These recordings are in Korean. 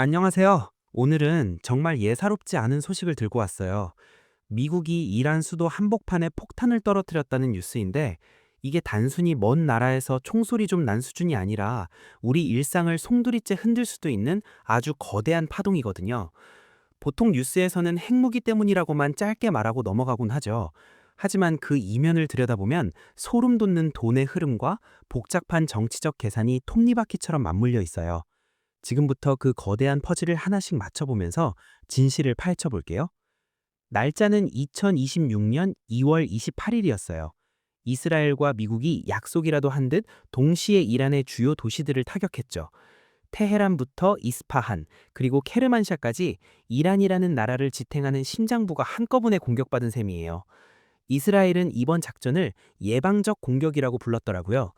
안녕하세요. 오늘은 정말 예사롭지 않은 소식을 들고 왔어요. 미국이 이란 수도 한복판에 폭탄을 떨어뜨렸다는 뉴스인데, 이게 단순히 먼 나라에서 총소리 좀 난 수준이 아니라 우리 일상을 송두리째 흔들 수도 있는 아주 거대한 파동이거든요. 보통 뉴스에서는 핵무기 때문이라고만 짧게 말하고 넘어가곤 하죠. 하지만 그 이면을 들여다보면 소름 돋는 돈의 흐름과 복잡한 정치적 계산이 톱니바퀴처럼 맞물려 있어요. 지금부터 그 거대한 퍼즐을 하나씩 맞춰보면서 진실을 파헤쳐 볼게요. 날짜는 2026년 2월 28일이었어요. 이스라엘과 미국이 약속이라도 한 듯 동시에 이란의 주요 도시들을 타격했죠. 테헤란부터 이스파한, 그리고 케르만샤까지 이란이라는 나라를 지탱하는 심장부가 한꺼번에 공격받은 셈이에요. 이스라엘은 이번 작전을 예방적 공격이라고 불렀더라고요.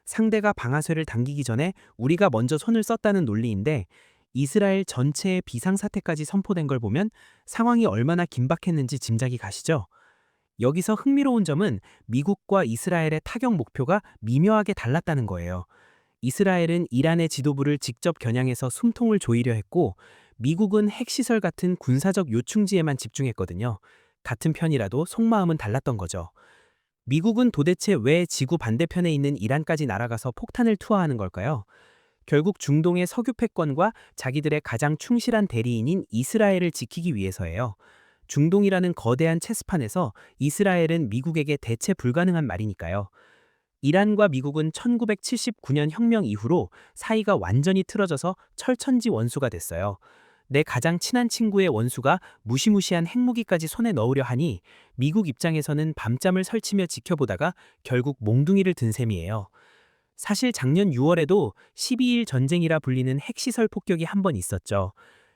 상대가 방아쇠를 당기기 전에 우리가 먼저 손을 썼다는 논리인데, 이스라엘 전체의 비상사태까지 선포된 걸 보면 상황이 얼마나 긴박했는지 짐작이 가시죠? 여기서 흥미로운 점은 미국과 이스라엘의 타격 목표가 미묘하게 달랐다는 거예요. 이스라엘은 이란의 지도부를 직접 겨냥해서 숨통을 조이려 했고, 미국은 핵시설 같은 군사적 요충지에만 집중했거든요. 같은 편이라도 속마음은 달랐던 거죠. 미국은 도대체 왜 지구 반대편에 있는 이란까지 날아가서 폭탄을 투하하는 걸까요? 결국 중동의 석유 패권과 자기들의 가장 충실한 대리인인 이스라엘을 지키기 위해서예요. 중동이라는 거대한 체스판에서 이스라엘은 미국에게 대체 불가능한 말이니까요. 이란과 미국은 1979년 혁명 이후로 사이가 완전히 틀어져서 철천지 원수가 됐어요. 내 가장 친한 친구의 원수가 무시무시한 핵무기까지 손에 넣으려 하니 미국 입장에서는 밤잠을 설치며 지켜보다가 결국 몽둥이를 든 셈이에요. 사실 작년 6월에도 12일 전쟁이라 불리는 핵시설 폭격이 한 번 있었죠.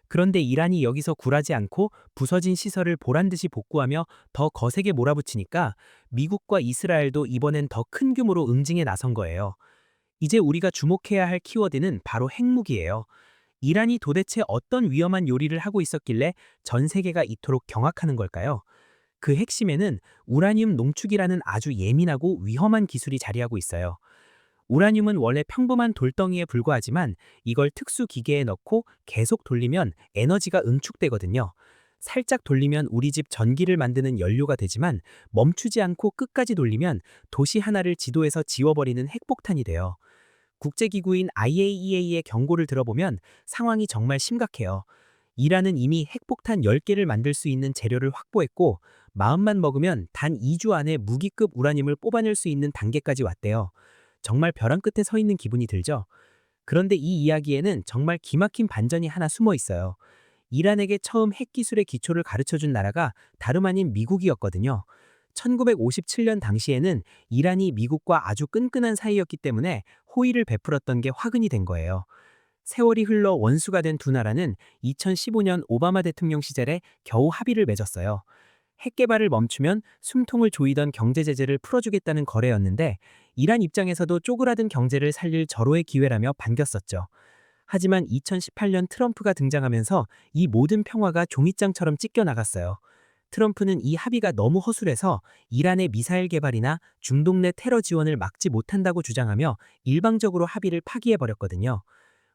그런데 이란이 여기서 굴하지 않고 부서진 시설을 보란듯이 복구하며 더 거세게 몰아붙이니까 미국과 이스라엘도 이번엔 더 큰 규모로 응징에 나선 거예요. 이제 우리가 주목해야 할 키워드는 바로 핵무기예요. 이란이 도대체 어떤 위험한 요리를 하고 있었길래 전 세계가 이토록 경악하는 걸까요? 그 핵심에는 우라늄 농축이라는 아주 예민하고 위험한 기술이 자리하고 있어요. 우라늄은 원래 평범한 돌덩이에 불과하지만 이걸 특수 기계에 넣고 계속 돌리면 에너지가 응축되거든요. 살짝 돌리면 우리 집 전기를 만드는 연료가 되지만 멈추지 않고 끝까지 돌리면 도시 하나를 지도에서 지워버리는 핵폭탄이 돼요. 국제기구인 IAEA의 경고를 들어보면 상황이 정말 심각해요. 이란은 이미 핵폭탄 10개를 만들 수 있는 재료를 확보했고, 마음만 먹으면 단 2주 안에 무기급 우라늄을 뽑아낼 수 있는 단계까지 왔대요. 정말 벼랑 끝에 서 있는 기분이 들죠? 그런데 이 이야기에는 정말 기막힌 반전이 하나 숨어 있어요. 이란에게 처음 핵기술의 기초를 가르쳐준 나라가 다름 아닌 미국이었거든요. 1957년 당시에는 이란이 미국과 아주 끈끈한 사이였기 때문에 호의를 베풀었던 게 화근이 된 거예요. 세월이 흘러 원수가 된 두 나라는 2015년 오바마 대통령 시절에 겨우 합의를 맺었어요. 핵 개발을 멈추면 숨통을 조이던 경제 제재를 풀어주겠다는 거래였는데, 이란 입장에서도 쪼그라든 경제를 살릴 절호의 기회라며 반겼었죠. 하지만 2018년 트럼프가 등장하면서 이 모든 평화가 종이장처럼 찢겨 나갔어요. 트럼프는 이 합의가 너무 허술해서 이란의 미사일 개발이나 중동 내 테러 지원을 막지 못한다고 주장하며 일방적으로 합의를 파기해버렸거든요.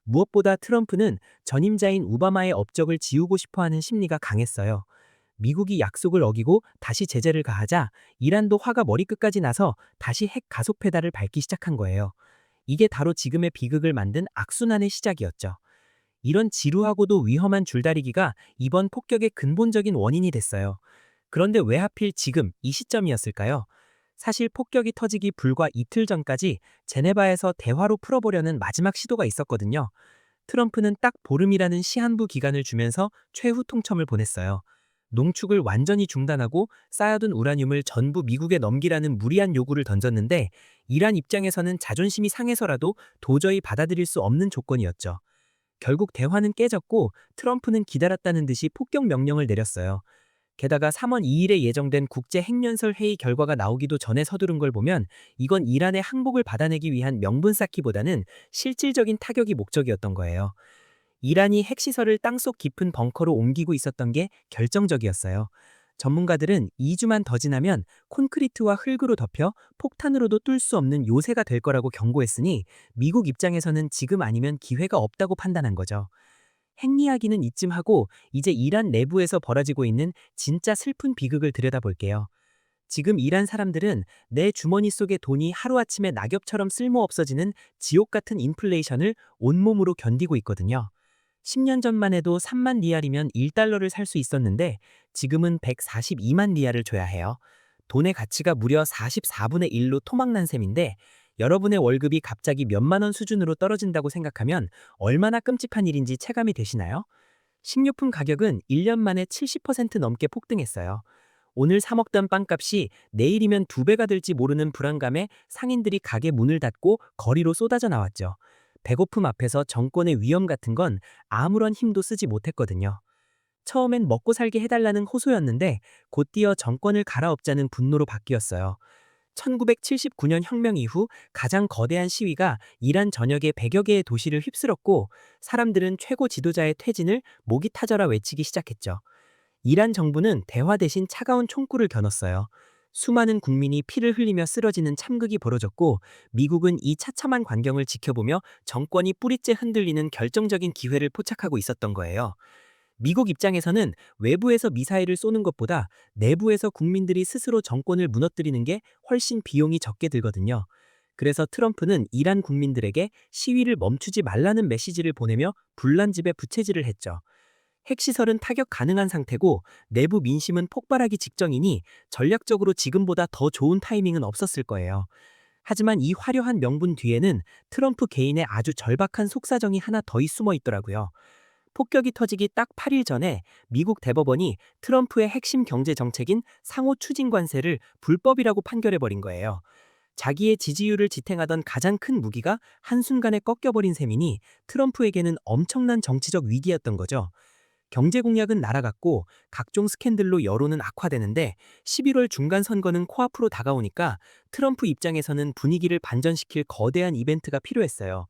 무엇보다 트럼프는 전임자인 오바마의 업적을 지우고 싶어하는 심리가 강했어요. 미국이 약속을 어기고 다시 제재를 가하자 이란도 화가 머리끝까지 나서 다시 핵 가속 페달을 밟기 시작한 거예요. 이게 바로 지금의 비극을 만든 악순환의 시작이었죠. 이런 지루하고도 위험한 줄다리기가 이번 폭격의 근본적인 원인이 됐어요. 그런데 왜 하필 지금 이 시점이었을까요? 사실 폭격이 터지기 불과 이틀 전까지 제네바에서 대화로 풀어보려는 마지막 시도가 있었거든요. 트럼프는 딱 보름이라는 시한부 기간을 주면서 최후 통첩을 보냈어요. 농축을 완전히 중단하고 쌓아둔 우라늄을 전부 미국에 넘기라는 무리한 요구를 던졌는데, 이란 입장에서는 자존심이 상해서라도 도저히 받아들일 수 없는 조건이었죠. 결국 대화는 깨졌고 트럼프는 기다렸다는 듯이 폭격 명령을 내렸어요. 게다가 3월 2일에 예정된 국제 핵연설 회의 결과가 나오기도 전에 서두른 걸 보면 이건 이란의 항복을 받아내기 위한 명분 쌓기보다는 실질적인 타격이 목적이었던 거예요. 이란이 핵시설을 땅속 깊은 벙커로 옮기고 있었던 게 결정적이었어요. 전문가들은 2주만 더 지나면 콘크리트와 흙으로 덮여 폭탄으로도 뚫을 수 없는 요새가 될 거라고 경고했으니 미국 입장에서는 지금 아니면 기회가 없다고 판단한 거죠. 핵이야기는 이쯤 하고 이제 이란 내부에서 벌어지고 있는 진짜 슬픈 비극을 들여다볼게요. 지금 이란 사람들은 내 주머니 속의 돈이 하루아침에 낙엽처럼 쓸모 없어지는 지옥 같은 인플레이션을 온몸으로 견디고 있거든요. 10년 전만 해도 3만 리알이면 1달러를 살 수 있었는데 지금은 142만 리알을 줘야 해요. 돈의 가치가 무려 44분의 1로 토막난 셈인데 여러분의 월급이 갑자기 몇만 원 수준으로 떨어진다고 생각하면 얼마나 끔찍한 일인지 체감이 되시나요? 식료품 가격은 1년 만에 70% 넘게 폭등했어요. 오늘 사 먹던 빵값이 내일이면 2배가 될지 모르는 불안감에 상인들이 가게 문을 닫고 거리로 쏟아져 나왔죠. 배고픔 앞에서 정권의 위험 같은 건 아무런 힘도 쓰지 못했거든요. 처음엔 먹고 살게 해달라는 호소였는데 곧이어 정권을 갈아엎자는 분노로 바뀌었어요. 1979년 혁명 이후 가장 거대한 시위가 이란 전역의 100여 개의 도시를 휩쓸었고 사람들은 최고 지도자의 퇴진을 목이 타져라 외치기 시작했죠. 이란 정부는 대화 대신 차가운 총구를 겨눴어요. 수많은 국민이 피를 흘리며 쓰러지는 참극이 벌어졌고 미국은 이 처참한 광경을 지켜보며 정권이 뿌리째 흔들리는 결정적인 기회를 포착하고 있었던 거예요. 미국 입장에서는 외부에서 미사일을 쏘는 것보다 내부에서 국민들이 스스로 정권을 무너뜨리는 게 훨씬 비용이 적게 들거든요. 그래서 트럼프는 이란 국민들에게 시위를 멈추지 말라는 메시지를 보내며 분란집에 부채질을 했죠. 핵시설은 타격 가능한 상태고 내부 민심은 폭발하기 직전이니 전략적으로 지금보다 더 좋은 타이밍은 없었을 거예요. 하지만 이 화려한 명분 뒤에는 트럼프 개인의 아주 절박한 속사정이 하나 더 숨어 있더라고요. 폭격이 터지기 딱 8일 전에 미국 대법원이 트럼프의 핵심 경제 정책인 상호 추진 관세를 불법이라고 판결해버린 거예요. 자기의 지지율을 지탱하던 가장 큰 무기가 한순간에 꺾여버린 셈이니 트럼프에게는 엄청난 정치적 위기였던 거죠. 경제 공약은 날아갔고 각종 스캔들로 여론은 악화되는데 11월 중간 선거는 코앞으로 다가오니까 트럼프 입장에서는 분위기를 반전시킬 거대한 이벤트가 필요했어요.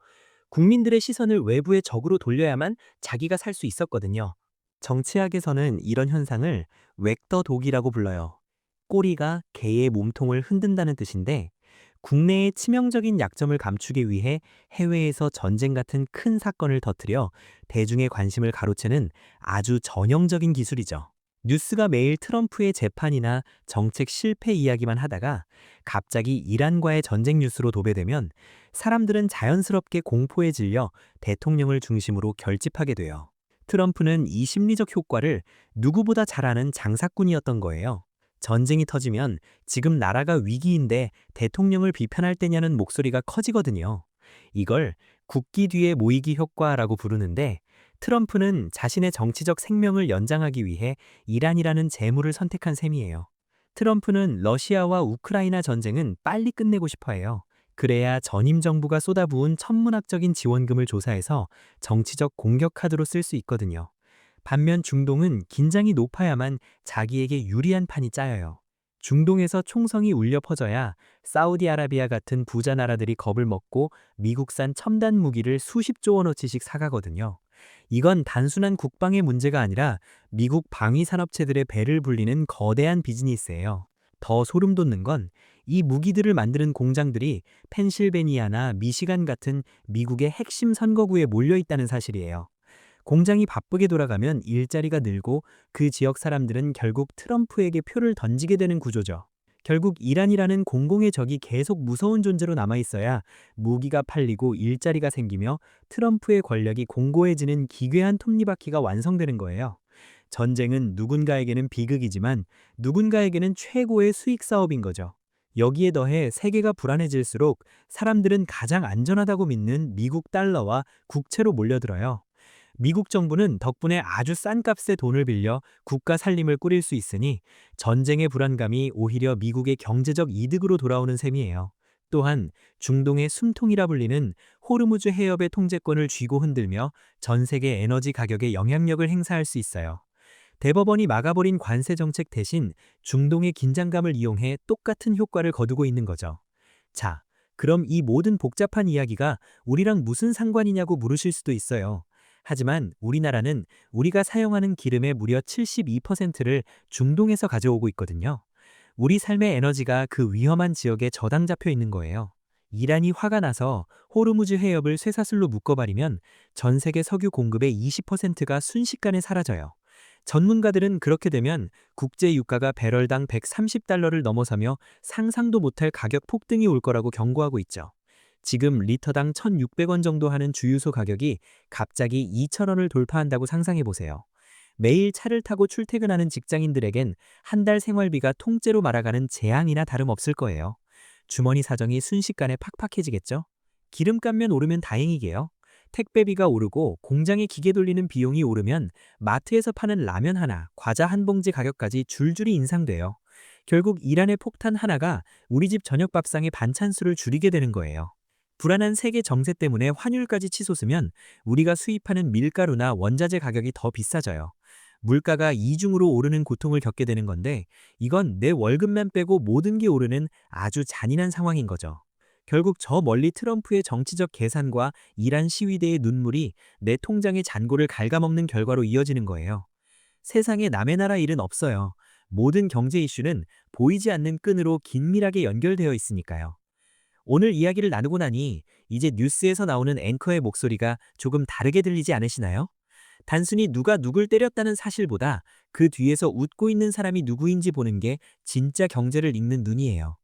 국민들의 시선을 외부의 적으로 돌려야만 자기가 살 수 있었거든요. 정치학에서는 이런 현상을 웩더 독이라고 불러요. 꼬리가 개의 몸통을 흔든다는 뜻인데, 국내의 치명적인 약점을 감추기 위해 해외에서 전쟁 같은 큰 사건을 터뜨려 대중의 관심을 가로채는 아주 전형적인 기술이죠. 뉴스가 매일 트럼프의 재판이나 정책 실패 이야기만 하다가 갑자기 이란과의 전쟁 뉴스로 도배되면 사람들은 자연스럽게 공포에 질려 대통령을 중심으로 결집하게 돼요. 트럼프는 이 심리적 효과를 누구보다 잘 아는 장사꾼이었던 거예요. 전쟁이 터지면 지금 나라가 위기인데 대통령을 비판할 때냐는 목소리가 커지거든요. 이걸 국기 뒤에 모이기 효과라고 부르는데, 트럼프는 자신의 정치적 생명을 연장하기 위해 이란이라는 재물을 선택한 셈이에요. 트럼프는 러시아와 우크라이나 전쟁은 빨리 끝내고 싶어 해요. 그래야 전임 정부가 쏟아부은 천문학적인 지원금을 조사해서 정치적 공격 카드로 쓸 수 있거든요. 반면 중동은 긴장이 높아야만 자기에게 유리한 판이 짜여요. 중동에서 총성이 울려 퍼져야 사우디아라비아 같은 부자 나라들이 겁을 먹고 미국산 첨단 무기를 수십조 원어치씩 사가거든요. 이건 단순한 국방의 문제가 아니라 미국 방위 산업체들의 배를 불리는 거대한 비즈니스예요. 더 소름 돋는 건 이 무기들을 만드는 공장들이 펜실베니아나 미시간 같은 미국의 핵심 선거구에 몰려 있다는 사실이에요. 공장이 바쁘게 돌아가면 일자리가 늘고 그 지역 사람들은 결국 트럼프에게 표를 던지게 되는 구조죠. 결국 이란이라는 공공의 적이 계속 무서운 존재로 남아있어야 무기가 팔리고 일자리가 생기며 트럼프의 권력이 공고해지는 기괴한 톱니바퀴가 완성되는 거예요. 전쟁은 누군가에게는 비극이지만 누군가에게는 최고의 수익 사업인 거죠. 여기에 더해 세계가 불안해질수록 사람들은 가장 안전하다고 믿는 미국 달러와 국채로 몰려들어요. 미국 정부는 덕분에 아주 싼 값에 돈을 빌려 국가 살림을 꾸릴 수 있으니 전쟁의 불안감이 오히려 미국의 경제적 이득으로 돌아오는 셈이에요. 또한 중동의 숨통이라 불리는 호르무즈 해협의 통제권을 쥐고 흔들며 전 세계 에너지 가격에 영향력을 행사할 수 있어요. 대법원이 막아버린 관세 정책 대신 중동의 긴장감을 이용해 똑같은 효과를 거두고 있는 거죠. 자, 그럼 이 모든 복잡한 이야기가 우리랑 무슨 상관이냐고 물으실 수도 있어요. 하지만 우리나라는 우리가 사용하는 기름의 무려 72%를 중동에서 가져오고 있거든요. 우리 삶의 에너지가 그 위험한 지역에 저당 잡혀 있는 거예요. 이란이 화가 나서 호르무즈 해협을 쇠사슬로 묶어버리면 전 세계 석유 공급의 20%가 순식간에 사라져요. 전문가들은 그렇게 되면 국제 유가가 배럴당 130달러를 넘어서며 상상도 못할 가격 폭등이 올 거라고 경고하고 있죠. 지금 리터당 1,600원 정도 하는 주유소 가격이 갑자기 2,000원을 돌파한다고 상상해 보세요. 매일 차를 타고 출퇴근하는 직장인들에겐 한 달 생활비가 통째로 말아가는 재앙이나 다름없을 거예요. 주머니 사정이 순식간에 팍팍해지겠죠? 기름값만 오르면 다행이게요. 택배비가 오르고 공장에 기계 돌리는 비용이 오르면 마트에서 파는 라면 하나, 과자 한 봉지 가격까지 줄줄이 인상돼요. 결국 이란의 폭탄 하나가 우리 집 저녁 밥상의 반찬 수를 줄이게 되는 거예요. 불안한 세계 정세 때문에 환율까지 치솟으면 우리가 수입하는 밀가루나 원자재 가격이 더 비싸져요. 물가가 이중으로 오르는 고통을 겪게 되는 건데 이건 내 월급만 빼고 모든 게 오르는 아주 잔인한 상황인 거죠. 결국 저 멀리 트럼프의 정치적 계산과 이란 시위대의 눈물이 내 통장의 잔고를 갉아먹는 결과로 이어지는 거예요. 세상에 남의 나라 일은 없어요. 모든 경제 이슈는 보이지 않는 끈으로 긴밀하게 연결되어 있으니까요. 오늘 이야기를 나누고 나니 이제 뉴스에서 나오는 앵커의 목소리가 조금 다르게 들리지 않으시나요? 단순히 누가 누굴 때렸다는 사실보다 그 뒤에서 웃고 있는 사람이 누구인지 보는 게 진짜 경제를 읽는 눈이에요.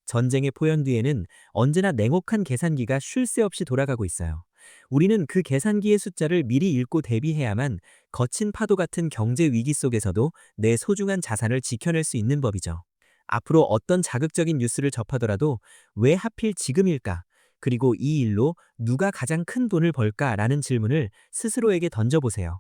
전쟁의 포연 뒤에는 언제나 냉혹한 계산기가 쉴 새 없이 돌아가고 있어요. 우리는 그 계산기의 숫자를 미리 읽고 대비해야만 거친 파도 같은 경제 위기 속에서도 내 소중한 자산을 지켜낼 수 있는 법이죠. 앞으로 어떤 자극적인 뉴스를 접하더라도 왜 하필 지금일까? 그리고 이 일로 누가 가장 큰 돈을 벌까라는 질문을 스스로에게 던져보세요.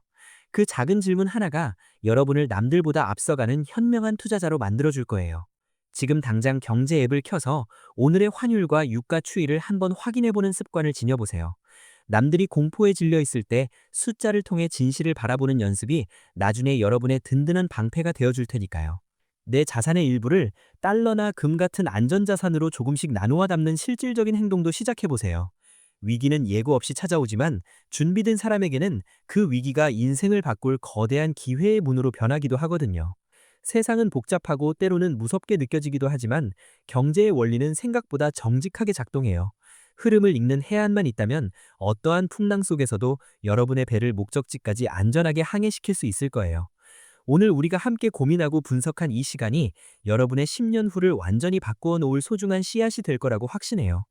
그 작은 질문 하나가 여러분을 남들보다 앞서가는 현명한 투자자로 만들어줄 거예요. 지금 당장 경제 앱을 켜서 오늘의 환율과 유가 추이를 한번 확인해보는 습관을 지녀보세요. 남들이 공포에 질려 있을 때 숫자를 통해 진실을 바라보는 연습이 나중에 여러분의 든든한 방패가 되어줄 테니까요. 내 자산의 일부를 달러나 금 같은 안전자산으로 조금씩 나누어 담는 실질적인 행동도 시작해보세요. 위기는 예고 없이 찾아오지만 준비된 사람에게는 그 위기가 인생을 바꿀 거대한 기회의 문으로 변하기도 하거든요. 세상은 복잡하고 때로는 무섭게 느껴지기도 하지만 경제의 원리는 생각보다 정직하게 작동해요. 흐름을 읽는 해안만 있다면 어떠한 풍랑 속에서도 여러분의 배를 목적지까지 안전하게 항해시킬 수 있을 거예요. 오늘 우리가 함께 고민하고 분석한 이 시간이 여러분의 10년 후를 완전히 바꾸어 놓을 소중한 씨앗이 될 거라고 확신해요.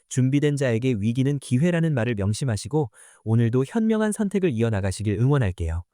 준비된 자에게 위기는 기회라는 말을 명심하시고 오늘도 현명한 선택을 이어나가시길 응원할게요.